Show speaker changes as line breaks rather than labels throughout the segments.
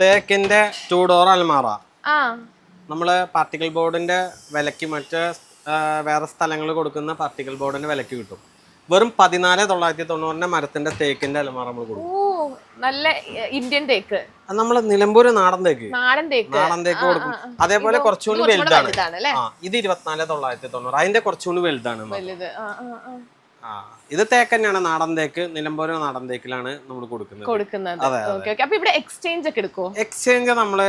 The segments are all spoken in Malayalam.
തേക്കിന്റെ 2 ഡോർ അൽമാറ
ആ
നമ്മള് പാർട്ടിക്കൽ ബോർഡിന്റെ വിലക്ക് മറ്റേ വേറെ സ്ഥലങ്ങളിൽ കൊടുക്കുന്ന പാർട്ടിക്കൽ ബോർഡിന്റെ വിലക്ക് കിട്ടും. വെറും 14,990 മരത്തിന്റെ തേക്കിന്റെ അലമാറ നമ്മൾ കൊടുക്കും.
ഓ നല്ല ഇന്ത്യൻ തേക്ക്.
അത് നമ്മള് നിലമ്പൂര് നാടൻ തേക്ക്
നാടൻ തേക്ക്
കൊടുക്കും. അതേപോലെ കുറച്ചുകൂടി വലുതാണ്. ഇത് 24,990. അതിന്റെ കുറച്ചുകൂടി വലുതാണ്. ഇത് തേക്ക് തന്നെയാണ്, നാടൻ തേക്ക്. നിലമ്പൂര് നാടൻ തേക്കിലാണ് നമ്മൾ കൊടുക്കുന്നത്. എക്സ്ചേഞ്ച് നമ്മള്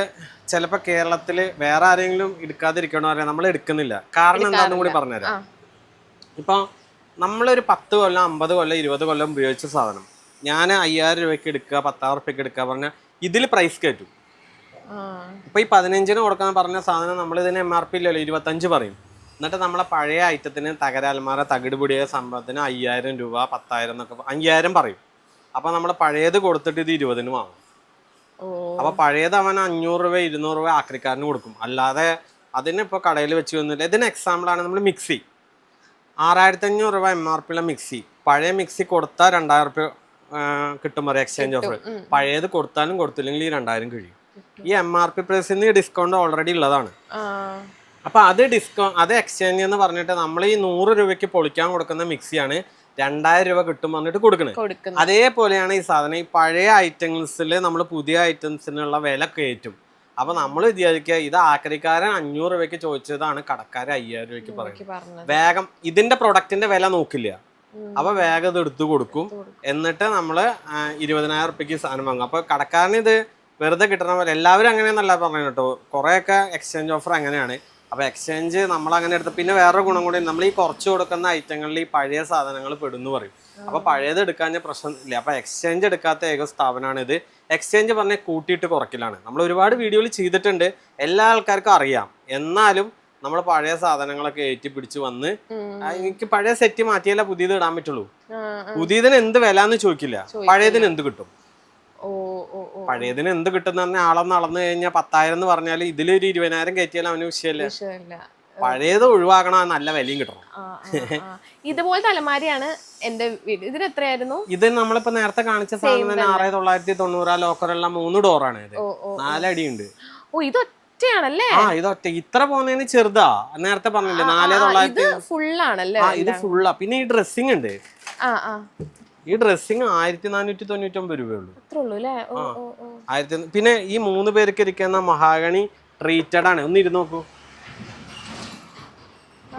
ചിലപ്പോ കേരളത്തില് വേറെ ആരെങ്കിലും എടുക്കാതിരിക്കണോ അറിയാം, നമ്മൾ എടുക്കുന്നില്ല. കാരണം എന്താണെന്നും കൂടി പറഞ്ഞുതരാം. ഇപ്പൊ നമ്മളൊരു 10 കൊല്ലം 50 കൊല്ലം 20 കൊല്ലം ഉപയോഗിച്ച സാധനം ഞാൻ 5,000 രൂപയ്ക്ക് എടുക്കുക, 10,000 റുപ്യക്ക് എടുക്കുക പറഞ്ഞാൽ ഇതിൽ പ്രൈസ് കയറ്റും. ഇപ്പൊ ഈ 15-ന് കൊടുക്കാൻ പറഞ്ഞ സാധനം നമ്മൾ ഇതിന് MRP ഇല്ലല്ലോ, 25 പറയും. എന്നിട്ട് നമ്മളെ പഴയ ഐറ്റത്തിന് തകരാൽമാര തകിട് പൊടിയ സംഭവത്തിന് 5,000 രൂപ 10,000 എന്നൊക്കെ 5,000 പറയും. അപ്പൊ നമ്മൾ പഴയത് കൊടുത്തിട്ട് ഇത് 20-ന് വാങ്ങും. അപ്പൊ പഴയത് അവൻ 500 രൂപ 200 രൂപ ആക്രിക്കാരന് കൊടുക്കും. അല്ലാതെ അതിനിപ്പോ കടയിൽ വെച്ച് വന്നില്ല. ഇതിന് എക്സാമ്പിൾ ആണ് നമ്മൾ മിക്സി. 6,500 രൂപ MRP ഉള്ള മിക്സി. പഴയ മിക്സി കൊടുത്താൽ 2,000 രൂപ കിട്ടും പറയും എക്സ്ചേഞ്ച് ഓഫർ. പഴയത് കൊടുത്താലും കൊടുത്തില്ലെങ്കിൽ ഈ 2,000 കഴിയും. ഈ MRP പ്രൈസിൽ നിന്ന് ഡിസ്കൗണ്ട് ഓൾറെഡി ഉള്ളതാണ്. അപ്പൊ അത് എക്സ്ചേഞ്ച് എന്ന് പറഞ്ഞിട്ട് നമ്മൾ ഈ 100 രൂപയ്ക്ക് പൊളിക്കാൻ കൊടുക്കുന്ന മിക്സിയാണ് 2,000 രൂപ കിട്ടും പറഞ്ഞിട്ട് കൊടുക്കുന്നത്. അതേപോലെയാണ് ഈ സാധനം. ഈ പഴയ ഐറ്റംസിൽ നമ്മൾ പുതിയ ഐറ്റംസിനുള്ള വില കയറ്റും. അപ്പൊ നമ്മൾ വിചാരിക്കുക ഇത് ആക്രിക്കാരൻ 500 രൂപയ്ക്ക് ചോദിച്ചതാണ് കടക്കാരൻ 5,000 രൂപയ്ക്ക് പറയും. വേഗം ഇതിന്റെ പ്രൊഡക്റ്റിന്റെ വില നോക്കില്ല. അപ്പൊ വേഗം ഇത് എടുത്തു കൊടുക്കും. എന്നിട്ട് നമ്മള് 20,000 റുപ്യക്ക് സാധനം വാങ്ങും. അപ്പൊ കടക്കാരന് ഇത് വെറുതെ കിട്ടണ പോലെ. എല്ലാവരും അങ്ങനെയെന്നല്ല പറഞ്ഞു കേട്ടോ, കുറെയൊക്കെ എക്സ്ചേഞ്ച് ഓഫർ അങ്ങനെയാണ്. അപ്പൊ എക്സ്ചേഞ്ച് നമ്മൾ അങ്ങനെ എടുത്ത് പിന്നെ വേറൊരു ഗുണം കൂടി, നമ്മൾ ഈ കുറച്ച് കൊടുക്കുന്ന ഐറ്റങ്ങളിൽ ഈ പഴയ സാധനങ്ങൾ പെടുന്നു പറയും. അപ്പൊ പഴയത് എടുക്കാൻ പ്രശ്നമില്ല. അപ്പൊ എക്സ്ചേഞ്ച് എടുക്കാത്ത ഏക സ്ഥാപനമാണ് ഇത്. എക്സ്ചേഞ്ച് പറഞ്ഞാൽ കൂട്ടിയിട്ട് കുറയ്ക്കലാണ്. നമ്മൾ ഒരുപാട് വീഡിയോയിൽ ചെയ്തിട്ടുണ്ട്, എല്ലാ ആൾക്കാർക്കും അറിയാം. എന്നാലും നമ്മൾ പഴയ സാധനങ്ങളൊക്കെ ഏറ്റി പിടിച്ച് വന്ന് എനിക്ക് പഴയ സെറ്റ് മാറ്റിയാലേ പുതിയത് ഇടാൻ പറ്റുള്ളൂ. പുതിയതിന് എന്ത് വില എന്ന് ചോദിക്കില്ല, പഴയതിന് എന്ത് കിട്ടും. പഴയതിന് എന്ത് കിട്ടുന്ന പറഞ്ഞാൽ ആളൊന്ന് അളന്നു കഴിഞ്ഞാൽ 10,000 എന്ന് പറഞ്ഞാൽ ഇതിലൊരു 20,000 കയറ്റിയാലും അവന് വിഷയമല്ല. പഴയത് ഒഴിവാക്കണം, നല്ല വിലയും കിട്ടണം.
ഇതുപോലത്തെ അലമാരിയാണ് എന്റെ വീട്. ഇതിന് എത്രയായിരുന്നു?
ഇത് നമ്മളിപ്പോ നേരത്തെ കാണിച്ച സാധനം തന്നെ 6,990 ലോക്കറുള്ള 3 ഡോറാണ്. ഇത് 4 അടിയുണ്ട്.
ഇത് ഒറ്റയാണല്ലേ?
ഇതൊറ്റ. ഇത്ര പോകുന്നതിന് ചെറുതാ. നേരത്തെ പറഞ്ഞില്ലേ 4,900
ഫുള്ളാണല്ലേ?
ഇത് ഫുള്ളാ. പിന്നെ ഈ ഡ്രസ്സിംഗ് ഉണ്ട്. ഈ ഡ്രസ്സിങ് 1,499 രൂപയുള്ളൂ. പിന്നെ ഈ 3 പേർക്ക് ഇരിക്കുന്ന മഹാഗണി ട്രീറ്റഡ് ആണ്. ഒന്ന് ഇരുന്ന് നോക്കൂ.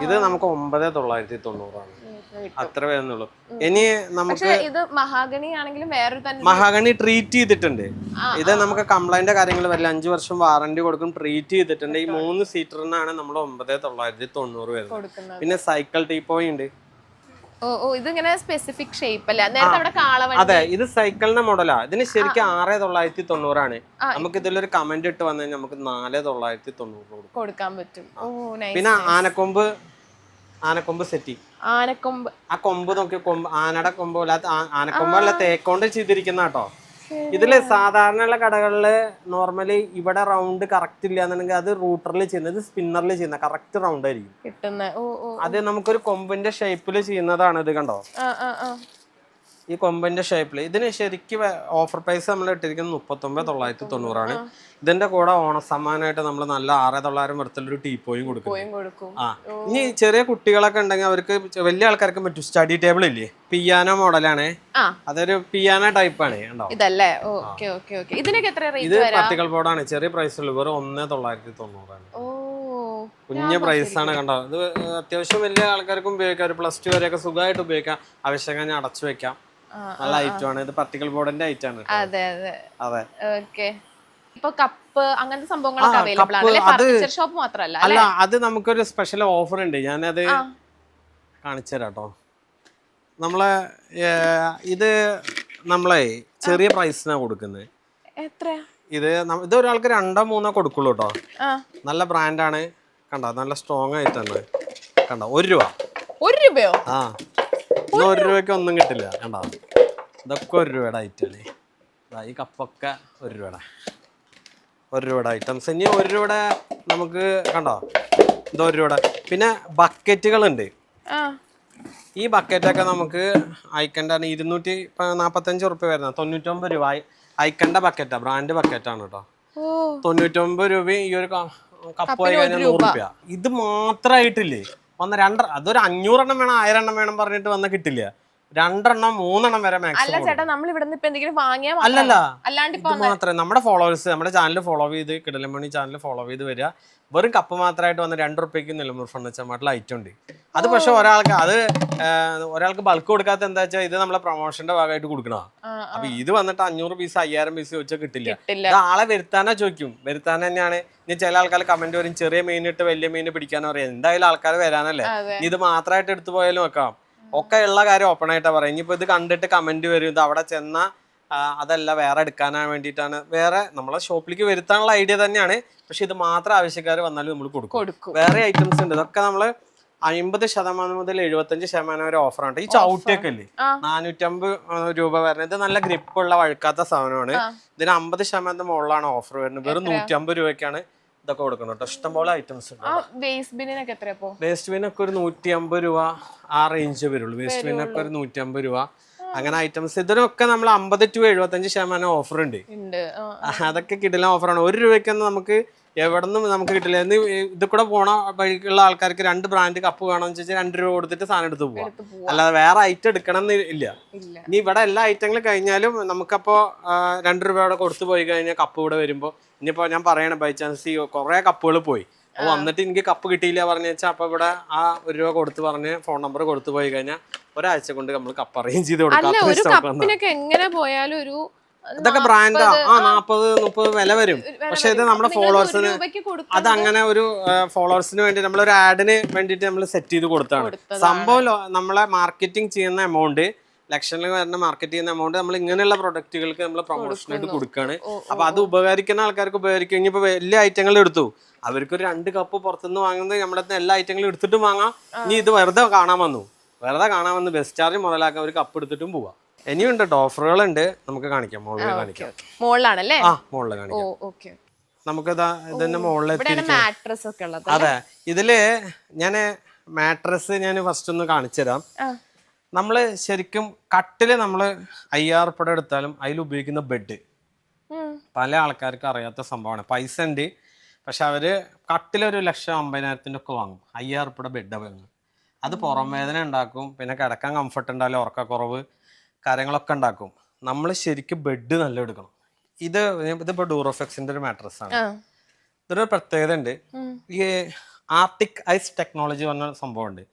ഇത് നമുക്ക് 9,990 ആണ്. അത്ര വരുന്നുള്ളൂ. ഇനി നമുക്ക് മഹാഗണി ട്രീറ്റ് ചെയ്തിട്ടുണ്ട്. ഇത് നമുക്ക് കംപ്ലൈന്റ് കാര്യങ്ങൾ വരില്ല. 5 വർഷം വാറന്റി കൊടുക്കും. ട്രീറ്റ് ചെയ്തിട്ടുണ്ട്. ഈ 3 സീറ്ററിനാണ് നമ്മൾ 9,990 വരുന്നത്. പിന്നെ സൈക്കിൾ ടീപ്പോയി ഉണ്ട്.
ഇതിങ്ങനെ സ്പെസിഫിക് ഷേപ്പ് അല്ല. നേരത്തെ അവിടെ കാളവണ്ടി.
അതെ, ഇത് സൈക്കിളിന്റെ മോഡലാ. ഇതിന് ശരിക്കും 6,990 ആണ്. നമുക്ക് ഇതിലൊരു കമന്റ് ഇട്ട് വന്നു കഴിഞ്ഞാൽ നമുക്ക് 4,990
കൊടുക്കാൻ പറ്റും.
പിന്നെ ആനക്കൊമ്പ് സെറ്റി.
ആനക്കൊമ്പ്.
ആ കൊമ്പ് നോക്കി, ആനയുടെ കൊമ്പ് ആനക്കൊമ്പല്ല, തേക്കോണ്ട് ചെയ്തിരിക്കുന്ന കേട്ടോ. ഇതില് സാധാരണയുള്ള കടകളില് നോർമലി ഇവിടെ റൗണ്ട് കറക്റ്റ് ഇല്ല എന്നുണ്ടെങ്കിൽ അത് റൂട്ടറിൽ ചെയ്യുന്നത്, സ്പിന്നറിൽ ചെയ്യുന്ന കറക്റ്റ് റൗണ്ട് ആയിരിക്കും. അത് നമുക്കൊരു കൊമ്പിന്റെ ഷേപ്പിൽ ചെയ്യുന്നതാണ്. ഇത് കണ്ടോ, ഈ കൊമ്പിന്റെ ഷേപ്പിൽ. ഇതിന് ശരിക്കും ഓഫർ പ്രൈസ് നമ്മൾ ഇട്ടിരിക്കുന്നത് 39,990 ആണ്. ഇതിന്റെ കൂടെ ഓണസമ്മാനമായിട്ട് നമ്മൾ നല്ല 6,900 വരത്തിലൊരു ടീപ്പോയും കൊടുക്കും. ഇനി ചെറിയ കുട്ടികളൊക്കെ ഉണ്ടെങ്കിൽ അവർക്ക്, വലിയ ആൾക്കാർക്ക് പറ്റും. സ്റ്റഡി ടേബിൾ ഇല്ലേ, പിയാനോ മോഡലാണ്. അതൊരു പിയാനോ ടൈപ്പ് ആണ്. ഇത് പാർട്ടിക്കൽ ബോർഡാണ്. ചെറിയ പ്രൈസ് ഉള്ളൂ, വെറും 1,990 ആണ്. കുഞ്ഞ പ്രൈസ് ആണ്. കണ്ടോ, ഇത് അത്യാവശ്യം വലിയ ആൾക്കാർക്കും ഉപയോഗിക്കാം. ഒരു +2 വരെയൊക്കെ സുഖമായിട്ട് ഉപയോഗിക്കാം. ആവശ്യം അടച്ചു വെക്കാം. നല്ല ഐറ്റം ആണ്. ഇത് പാർട്ടിക്കൽ ബോർഡിന്റെ ഐറ്റം ആണ്. അതെ.
ഇപ്പൊ കപ്പ് അങ്ങനത്തെ സംഭവങ്ങളൊക്കെ അവൈലബിൾ ആണ്. ഫർണിച്ചർ ഷോപ്പ് മാത്രമല്ല.
അല്ല, അത് നമുക്കൊരു സ്പെഷ്യൽ ഓഫർ ഉണ്ട്. ഞാനത് കാണിച്ചു തരാം കേട്ടോ. നമ്മളെ ഇത് നമ്മളെ ചെറിയ പ്രൈസിനാണ് കൊടുക്കുന്നത്. ഇത് ഒരാൾക്ക് 2-3 കൊടുക്കുള്ളൂ കേട്ടോ. നല്ല ബ്രാൻഡാണ്. കണ്ടോ, നല്ല സ്ട്രോങ് ആയിട്ടാണ്. കണ്ടോ, 1 രൂപ.
1 രൂപയോ?
1 രൂപയ്ക്ക് ഒന്നും കിട്ടില്ല. കണ്ടോ, ഇതൊക്കെ 1 രൂപയുടെ ഐറ്റാണ്. ഈ കപ്പൊക്കെ 1 രൂപയുടെ 1 രൂപയുടെ ഐറ്റംസ്. ഇനി 1 രൂപയുടെ നമുക്ക് കണ്ടോ, ഇത് 1 രൂപയുടെ. പിന്നെ ബക്കറ്റുകളുണ്ട്. ഈ ബക്കറ്റൊക്കെ നമുക്ക് ഐക്കൻ്റെ 245 റുപ്യ വരുന്നത്, 99 രൂപ. ഐക്കൻ്റെ ബക്കറ്റാണ്, ബ്രാൻഡ് ബക്കറ്റാണ് കേട്ടോ. 99 രൂപയും ഈ ഒരു കപ്പ് ആയി കഴിഞ്ഞാൽ 100 രൂപ. ഇത് മാത്രമായിട്ടില്ലേ അതൊരു 500 എണ്ണം വേണം 1000 എണ്ണം വേണം പറഞ്ഞിട്ട് വന്നാൽ കിട്ടില്ല. 2 എണ്ണം 3 എണ്ണം വരെ അല്ലല്ല. ഇത് മാത്രമേ നമ്മുടെ ഫോളോവേഴ്സ് നമ്മുടെ ചാനൽ ഫോളോ ചെയ്ത് കിടലമണി ചാനൽ ഫോളോ ചെയ്ത് വരിക. വെറും കപ്പ് മാത്രമായിട്ട് വന്ന് 2 റുപ്യക്ക് നിലമ്പൂർ ഫർണിച്ചർ മാർട്ടിൽ ഐറ്റം ഉണ്ട്. അത് പക്ഷെ ഒരാൾക്ക് ബൾക്ക് കൊടുക്കാത്ത എന്താ വെച്ചാൽ ഇത് നമ്മളെ പ്രൊമോഷന്റെ ഭാഗമായിട്ട് കൊടുക്കണ. അപ്പൊ ഇത് വന്നിട്ട് 500 പീസ് 1000 പീസ് വെച്ചാൽ കിട്ടില്ല. ഇത് ആളെ വരുത്താനാ ചോദിക്കും. വരുത്താൻ തന്നെയാണ്. ഇനി ചില ആൾക്കാർ കമന്റ് വരും ചെറിയ മീൻ ഇട്ട് വലിയ മീൻ പിടിക്കാന്ന് പറയാം. എന്തായാലും ആൾക്കാർ വരാനല്ലേ. ഇത് മാത്രമായിട്ട് എടുത്തു പോയാലും വെക്കാം. ഒക്കെ ഉള്ള കാര്യം ഓപ്പൺ ആയിട്ടാ പറയാം. ഇനിയിപ്പോ ഇത് കണ്ടിട്ട് കമന്റ് വരും ഇത് അവിടെ ചെന്ന അതല്ല വേറെ എടുക്കാനാ വേണ്ടിയിട്ടാണ്. വേറെ നമ്മളെ ഷോപ്പിലേക്ക് വരുത്താനുള്ള ഐഡിയ തന്നെയാണ്. പക്ഷെ ഇത് മാത്രം ആവശ്യക്കാർ വന്നാലും നമ്മൾ കൊടുക്കും. വേറെ ഐറ്റംസ് ഉണ്ട്. ഇതൊക്കെ നമ്മള് 50% മുതൽ 75% വരെ ഓഫറാണ്. ഈ ചവിട്ടിയൊക്കെ അല്ലേ 450 രൂപ വരുന്നത്. ഇത് നല്ല ഗ്രിപ്പുള്ള വഴുക്കാത്ത സാധനമാണ്. ഇതിന് 50% മുകളിലാണ് ഓഫർ വരുന്നത്. വെറും 150 രൂപയ്ക്കാണ് ഇതൊക്കെ കൊടുക്കണം കേട്ടോ. ഇഷ്ടംപോലെ ഐറ്റംസ് ഉണ്ട്. വേസ്റ്റ് ബിന്നൊക്കെ ഒരു 150 രൂപ ആ റേഞ്ച് വരുള്ളൂ. വേസ്റ്റ് ബിന്നൊക്കെ ഒരു 150 രൂപ അങ്ങനെ ഐറ്റംസ്. ഇതിനൊക്കെ നമ്മൾ 50 to 75% ഓഫർ ഉണ്ട്. അതൊക്കെ കിട്ടില്ല ഓഫറാണ്. 1 രൂപയ്ക്കൊന്നും നമുക്ക് എവിടെ നിന്നും നമുക്ക് കിട്ടില്ല. ഇത് കൂടെ പോണ വഴിക്കുള്ള ആൾക്കാർക്ക് 2 ബ്രാൻഡ് കപ്പ് വേണമെന്ന് വെച്ചാൽ 2 രൂപ കൊടുത്തിട്ട് സാധനം എടുത്ത് പോവാം. അല്ലാതെ വേറെ ഐറ്റം എടുക്കണം എന്ന് ഇല്ല. ഇനി ഇവിടെ എല്ലാ ഐറ്റങ്ങളും കഴിഞ്ഞാലും നമുക്കപ്പോ 2 രൂപയുടെ കൊടുത്തു പോയി കഴിഞ്ഞാൽ കപ്പ് ഇവിടെ വരുമ്പോ ഇനിയിപ്പോ ഞാൻ പറയണ ബൈ ചാൻസ് കുറെ കപ്പുകൾ പോയി അപ്പൊ വന്നിട്ട് എനിക്ക് കപ്പ് കിട്ടിയില്ല പറഞ്ഞു വെച്ചാൽ അപ്പൊ ഇവിടെ ആ 1 രൂപ കൊടുത്ത് പറഞ്ഞ് ഫോൺ നമ്പർ കൊടുത്തു പോയി കഴിഞ്ഞാൽ ഒരാഴ്ച കൊണ്ട് നമ്മൾ കപ്പ് അറേഞ്ച് ചെയ്ത് കൊടുക്കാം. ഇതൊക്കെ ബ്രാൻഡാ 40-30 വില വരും. പക്ഷെ ഇത് നമ്മുടെ ഫോളോവേഴ്സിന് അതങ്ങനെ ഒരു ഫോളോവേഴ്സിന് വേണ്ടി നമ്മളൊരു ആഡിന് വേണ്ടിയിട്ട് നമ്മൾ സെറ്റ് ചെയ്ത് കൊടുത്താണ് സംഭവം. നമ്മളെ മാർക്കറ്റിംഗ് ചെയ്യുന്ന എമൗണ്ട് ലക്ഷങ്ങളിൽ വരുന്ന മാർക്കറ്റ് ചെയ്യുന്ന എമൗണ്ട് നമ്മൾ ഇങ്ങനെയുള്ള പ്രൊഡക്റ്റുകൾക്ക് നമ്മൾ പ്രൊമോഷനായിട്ട് കൊടുക്കുകയാണ്. അപ്പൊ അത് ഉപകരിക്കുന്ന ആൾക്കാർക്ക് ഉപകരിക്കും. ഇനിയിപ്പോ വലിയ ഐറ്റങ്ങൾ എടുത്തു അവർക്കൊരു 2 കപ്പ് പുറത്തുനിന്ന് വാങ്ങുന്നത് നമ്മുടെ എല്ലാ ഐറ്റങ്ങളും എടുത്തിട്ടും വാങ്ങാം. ഇനി ഇത് വെറുതെ കാണാൻ വന്നു ബസ് ചാർജ് മുതലാക്കാൻ ഒരു കപ്പ് എടുത്തിട്ടും പോവാം. ഇനിയുണ്ട് കേട്ടോ ഓഫറുകളുണ്ട്. നമുക്ക് കാണിക്കാം. മുകളിൽ കാണിക്കാം. മുകളിൽ കാണിക്കാം. നമുക്കിതാ ഇതിന്റെ മുകളിൽ അതെ. ഇതില് ഞാന് മാട്രസ് ഞാൻ ഫസ്റ്റ് ഒന്ന് കാണിച്ചു തരാം. നമ്മള് ശരിക്കും കട്ടില് നമ്മള് 5000 റുപ്യ എടുത്താലും അതിൽ ഉപയോഗിക്കുന്ന ബെഡ് പല ആൾക്കാർക്ക് അറിയാത്ത സംഭവമാണ്. പൈസ ഉണ്ട് പക്ഷെ അവര് കട്ടിലൊരു 1,50,000 ഒക്കെ വാങ്ങും. 5000 റുപ്യയുടെ ബെഡ് വാങ്ങും. അത് പുറം വേദന ഉണ്ടാക്കും. പിന്നെ കിടക്കാൻ കംഫർട്ട് ഉണ്ടാവില്ല. ഉറക്കക്കുറവ് കാര്യങ്ങളൊക്കെ ഉണ്ടാക്കും. നമ്മൾ ശരിക്കും ബെഡ് നല്ല എടുക്കണം. ഇതിപ്പോ ഡൂറോഫെക്സിന്റെ ഒരു മാട്രസ് ആണ്. ഇതൊരു പ്രത്യേകത ഉണ്ട്. ഈ ആർട്ടിക് ഐസ് ടെക്നോളജി പറഞ്ഞ സംഭവം ഉണ്ട്.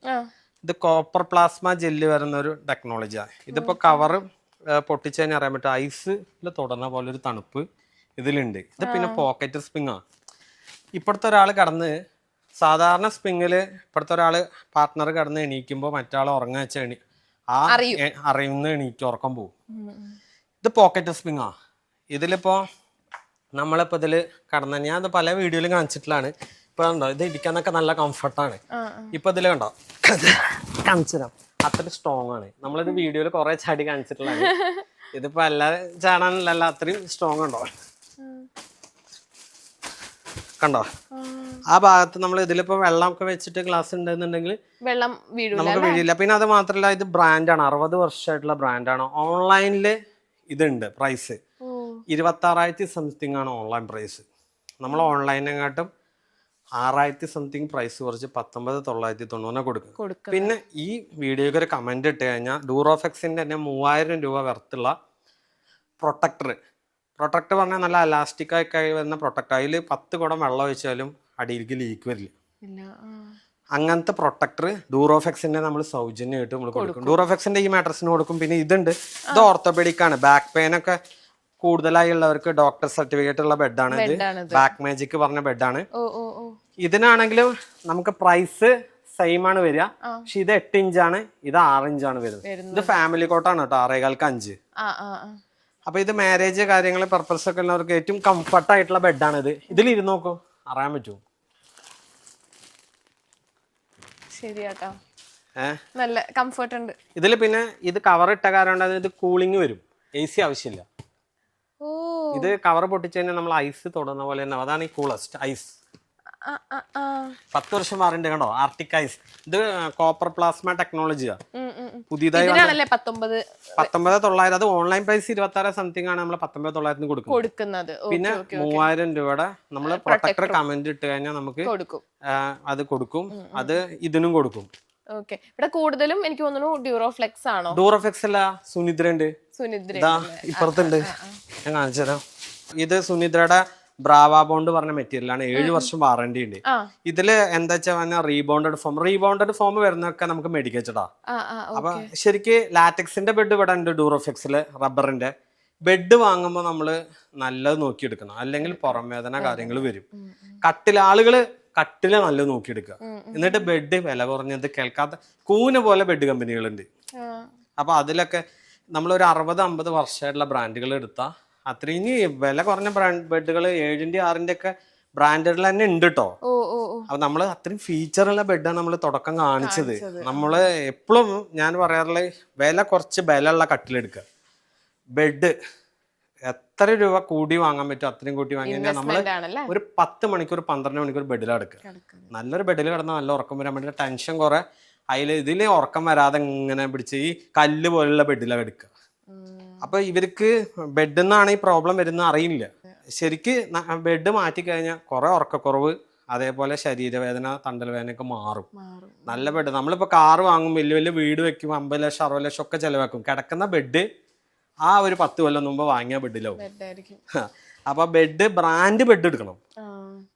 ഇത് കോപ്പർ പ്ലാസ്മ ജെല്ല് വരുന്ന ഒരു ടെക്നോളജിയാണ്. ഇതിപ്പോ കവറ് പൊട്ടിച്ചു കഴിഞ്ഞാൽ അറിയാൻ പറ്റും ഐസിൽ തൊടുന്ന പോലെ ഒരു തണുപ്പ് ഇതിലുണ്ട്. ഇത് പിന്നെ പോക്കറ്റ് സ്പ്രിങ് ആണ്. ഇപ്പോഴത്തെ ഒരാൾ കടന്ന് സാധാരണ സ്പ്രിങ്ങില് ഇപ്പോഴത്തെ ഒരാള് പാർട്ട്ണർ കടന്ന് എണീക്കുമ്പോൾ മറ്റാൾ ഉറങ്ങാൻ വെച്ചാൽ അറിയുന്ന എണീറ്റ് ഉറക്കം പോകും. ഇത് പോക്കറ്റ് സ്പ്രിങ് ആ. ഇതിലിപ്പോ നമ്മളിപ്പോ ഇതില് കടന്ന ഞാൻ അത് പല വീഡിയോയിലും കാണിച്ചിട്ടുള്ളതാണ്. ഇപ്പൊ കണ്ടോ ഇത് ഇരിക്കാനൊക്കെ നല്ല കംഫർട്ടാണ്. ഇപ്പൊ ഇതില് കണ്ടോ കാണിച്ചുതരാം. അത്ര സ്ട്രോങ് ആണ്. നമ്മളിത് വീഡിയോയിൽ കുറെ ചാടി കാണിച്ചിട്ടുള്ളതാണ്. ഇതിപ്പോ എല്ലാ ചാടാനല്ല അത്രയും സ്ട്രോങ് ഉണ്ടോ കണ്ടോ. ആ ഭാഗത്ത് നമ്മൾ ഇതിലിപ്പോ വെള്ളമൊക്കെ വെച്ചിട്ട് ഗ്ലാസ് ഉണ്ടെന്നുണ്ടെങ്കിൽ നമുക്ക് വീഴില്ല. പിന്നെ അത് മാത്രല്ല ഇത് ബ്രാൻഡാണ്. 60 വർഷമായിട്ടുള്ള ബ്രാൻഡാണ്. ഓൺലൈനില് ഇതുണ്ട് പ്രൈസ് 26,000 സംതിങ് ആണ് ഓൺലൈൻ പ്രൈസ്. നമ്മൾ ഓൺലൈനെങ്ങാട്ടും 6,000 സംതിങ് പ്രൈസ് കുറച്ച് 19,990 കൊടുക്കും. പിന്നെ ഈ വീഡിയോക്ക് ഒരു കമന്റ് ഇട്ട് കഴിഞ്ഞാൽ ഡൂറോഫെക്സിന്റെ തന്നെ 3000 രൂപ വർത്തുള്ള പ്രൊട്ടക്ടർ പറഞ്ഞാൽ നല്ല അലാസ്റ്റിക് ആയി വരുന്ന പ്രൊട്ടക്ടർ. അതിൽ 10 കുടം വെള്ളം ഒഴിച്ചാലും അടിയിലേക്ക് ലീക്ക് വരില്ല. അങ്ങനത്തെ പ്രൊട്ടക്ടർ ഡൂറോഫെക്സിന്റെ നമ്മൾ സൗജന്യമായിട്ട് നമ്മൾ കൊടുക്കും. ഡൂറോഫെക്സിന്റെ ഈ മാട്രസിന് കൊടുക്കും. പിന്നെ ഇതുണ്ട്. ഇത് ഓർത്തോപെഡിക് ആണ്. ബാക്ക് പെയിൻ ഒക്കെ കൂടുതലായി ഉള്ളവർക്ക് ഡോക്ടർ സർട്ടിഫിക്കറ്റ് ഉള്ള ബെഡാണ് ഇത്. ബാക്ക് മാജിക് പറഞ്ഞ ബെഡാണ്. ഇതിനാണെങ്കിലും നമുക്ക് പ്രൈസ് സെയിം ആണ് വരിക. പക്ഷെ ഇത് 8 ഇഞ്ചാണ്, ഇത് 6 ഇഞ്ചാണ് വരുന്നത്. ഇത് ഫാമിലി കോട്ടാണ് കേട്ടോ. 6.25 അപ്പൊ ഇത് മാരേജ് കാര്യങ്ങൾ പർപ്പസ് ഒക്കെ ഉള്ളവർക്ക് ഏറ്റവും കംഫർട്ട് ആയിട്ടുള്ള ബെഡാണ് ഇത്. ഇതിൽ ഇരുന്ന് നോക്കൂ അറിയാൻ പറ്റുമോ.
ശരിയാട്ടോ നല്ല കംഫർട്ട് ഉണ്ട്
ഇതില്. പിന്നെ ഇത് കവർ ഇട്ട കാരണം ഇത് കൂളിംഗ് വരും. AC ആവശ്യമില്ല. ഇത് കവർ പൊട്ടിച്ചു കഴിഞ്ഞാൽ നമ്മൾ ഐസ് തൊടുന്ന പോലെ തന്നെ. അതാണ് ഈ കൂളസ്റ്റ് ഐസ്. 10 വർഷം വാറണ്ടി കണ്ടോ, ആർട്ടിക്കൈസ്. ഇത് കോപ്പർ പ്ലാസ്മ ടെക്നോളജിയാ, പുതിയതായി
ഇതിനാണല്ലേ 19
19,900. അത് ഓൺലൈൻ പ്രൈസ് 26 സംതിങ് ആണ്, നമ്മൾ 19,900
കൊടുക്കുന്നത്.
പിന്നെ 3000 രൂപയുടെ നമ്മൾ പ്രൊട്ടക്ടർ കമന്റ് ഇട്ട് കഴിഞ്ഞാൽ നമുക്ക്
കൊടുക്കും,
അത് കൊടുക്കും. അത് ഇതിനും കൊടുക്കും.
ഓക്കെ. ഇവിടെ കൂടുതലും എനിക്ക് തോന്നുന്നു ഡ്യൂറോഫ്ലെക്സ് ആണോ?
ഡ്യൂറോഫ്ലെക്സ് അല്ല, സുനിദ്ര ഉണ്ട്.
സുനിദ്ര
ഇപ്പുറത്തുണ്ട്, ഞാൻ കാണിച്ചു തരാം. ഇത് സുനിദ്രയുടെ ബ്രാവ ബോണ്ട് പറഞ്ഞ മെറ്റീരിയൽ ആണ്. 7 വർഷം വാറണ്ടി ഉണ്ട്. ഇതില് എന്താ വെച്ചാൽ റീബൗണ്ടഡ് ഫോം വരുന്നൊക്കെ നമുക്ക് മേടിക്കച്ചടാ. അപ്പൊ ശരിക്ക് ലാറ്റക്സിന്റെ ബെഡ് ഇവിടെ ഉണ്ട്, ഡ്യൂറോഫ്ലെക്സില് റബ്ബറിന്റെ ബെഡ് വാങ്ങുമ്പോൾ നമ്മള് നല്ലത് നോക്കിയെടുക്കണം, അല്ലെങ്കിൽ പുറം വേദന കാര്യങ്ങൾ വരും. ആളുകള് കട്ടില് നല്ലത് നോക്കിയെടുക്കുക. എന്നിട്ട് ബെഡ് വില കുറഞ്ഞത് കേൾക്കാത്ത കൂന പോലെ ബെഡ് കമ്പനികളുണ്ട്. അപ്പൊ അതിലൊക്കെ നമ്മളൊരു 60-50 വർഷമായിട്ടുള്ള ബ്രാൻഡുകൾ എടുത്താൽ അത്രയും വില കുറഞ്ഞ ബെഡുകൾ 7-ന്റെ 6-ന്റെ ഒക്കെ ബ്രാൻഡുകൾ തന്നെ ഉണ്ട് കേട്ടോ. അപ്പൊ നമ്മള് അത്രയും ഫീച്ചറുള്ള ബെഡാണ് നമ്മൾ തുടക്കം കാണിച്ചത്. നമ്മള് എപ്പോഴും ഞാൻ പറയാറുള്ളത് വില കുറച്ച് ബലമുള്ള കട്ടിലെടുക്കുക. ബെഡ് എത്ര രൂപ കൂടി വാങ്ങാൻ പറ്റും അത്രയും കൂട്ടി വാങ്ങി കഴിഞ്ഞാൽ നമ്മള് ഒരു 10 മണിക്കൂർ 12 മണിക്കൂർ ബെഡിലെടുക്കുക. നല്ലൊരു ബെഡിൽ കിടന്നാൽ നല്ല ഉറക്കം വരാൻ വേണ്ടി ടെൻഷൻ കുറെ. ഇതില് ഉറക്കം വരാതെ ഇങ്ങനെ പിടിച്ച് ഈ കല്ല് പോലുള്ള ബെഡിലാണ് എടുക്കുക. അപ്പൊ ഇവർക്ക് ബെഡിൽ നിന്നാണ് ഈ പ്രോബ്ലം വരുന്നത് അറിയില്ല. ശരിക്ക് ബെഡ് മാറ്റി കഴിഞ്ഞാൽ കുറെ ഉറക്കക്കുറവ്, അതേപോലെ ശരീരവേദന, തണ്ടൽ വേദനയൊക്കെ മാറും. നല്ല ബെഡ്. നമ്മളിപ്പോ കാറ് വാങ്ങും, വലിയ വീട് വെക്കും, 50 ലക്ഷം 60 ലക്ഷം ഒക്കെ ചെലവാക്കും. കിടക്കുന്ന ബെഡ് ആ ഒരു 10 കൊല്ലം മുമ്പ് വാങ്ങിയ ബെഡിലാവും. അപ്പൊ ബ്രാൻഡ് ബെഡ് എടുക്കണം.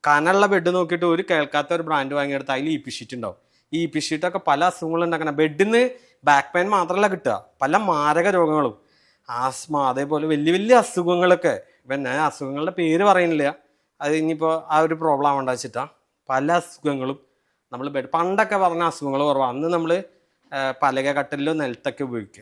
കനുള്ള ബെഡ് നോക്കിയിട്ട് ഒരു കേൾക്കാത്ത ഒരു ബ്രാൻഡ് വാങ്ങിയെടുത്ത് അതിൽ ഇപി ഷീറ്റ് ഉണ്ടാവും. ഈ ഇപി ഷീറ്റൊക്കെ പല അസുഖങ്ങളും ഉണ്ടാക്കണം. ബെഡിന്ന് ബാക്ക് പെയിൻ മാത്രമല്ല കിട്ടുക, പല മാരക രോഗങ്ങളും, ആസ്മ, അതേപോലെ വലിയ അസുഖങ്ങളൊക്കെ. ഇപ്പം ഞാൻ അസുഖങ്ങളുടെ പേര് പറയുന്നില്ല, അത് ഇനിയിപ്പോൾ ആ ഒരു പ്രോബ്ലം ആവണ്ട വെച്ചിട്ടാ. പല അസുഖങ്ങളും നമ്മൾ പണ്ടൊക്കെ പറഞ്ഞ അസുഖങ്ങൾ കുറവാണ്. അന്ന് നമ്മൾ പലക കട്ടിലോ നിലത്തൊക്കെ ഉപയോഗിക്കുക.